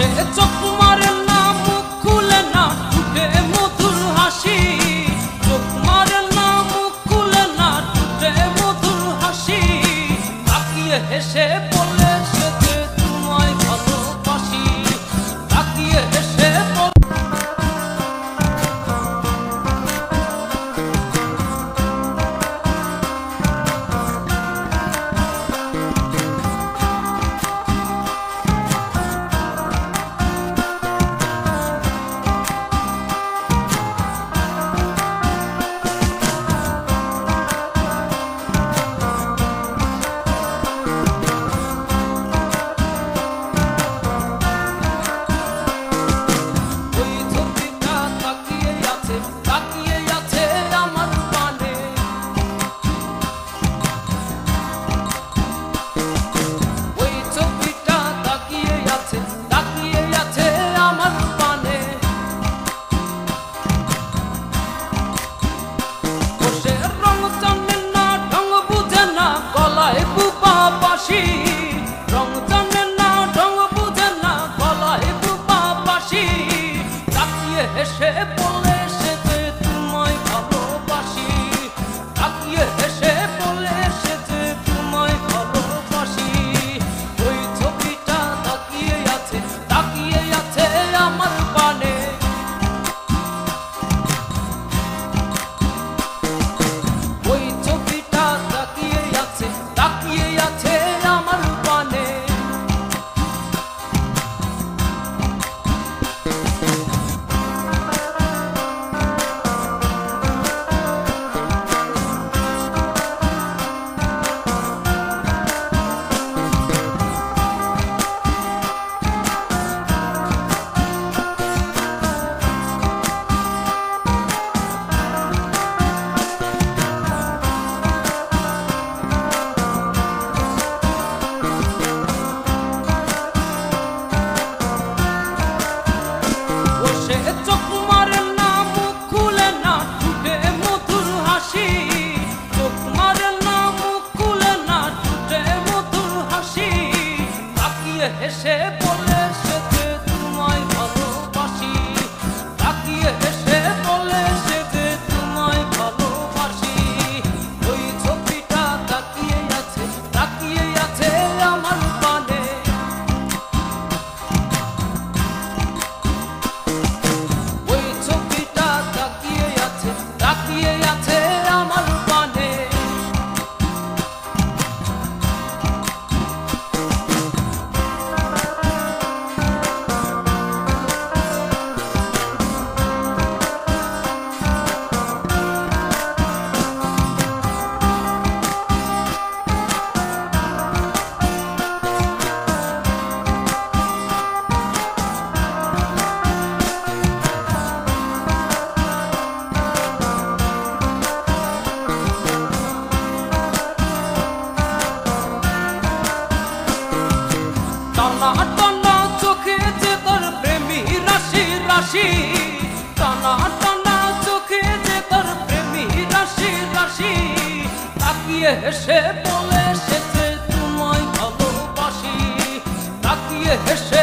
বসে চোখ মারে না, মুখ খুলে না, ঠোঁটে মধুর হাসি। চোখ মারে না, মুখ খুলে না, ঠোঁটে মধুর হাসি। তাকিয়ে হেসে বলে সে যে তোমায় ভালোবাসি। তাকিয়ে হেসে হেসে বলে সে যে তোমায় ভালোবাসি। তাকিয়ে হেসে বলে সে যে তোমায় ভালোবাসি। ওই ছবিটা তাকিয়ে আছে আমার পানে। ওই ছবিটা তাকিয়ে আছে আমার পানে। চোখ মারে না, মুখ খুলে না, ঠোঁটে মধুর হাসি। চোখ মারে না, মুখ খুলে না, ঠোঁটে মধুর হাসি। তাকিয়ে হেসে বলে সে যে তোমায় ভালোবাসি। তাকিয়ে হেসে বলে সে যে তোমায় ভালোবাসি। ওই ছবিটা তাকিয়ে আছে আমার পানে। তাকিয়ে আছে আমার পানে। টানা টানা চোখে যে তোর প্রেমী রাশি রাশি। টানা টানা চোখে যে তোর প্রেমী রাশি রাশি। তাকিয়ে হেসে বলে সে যে তোমায় ভালোবাসি। তাকিয়ে হেসে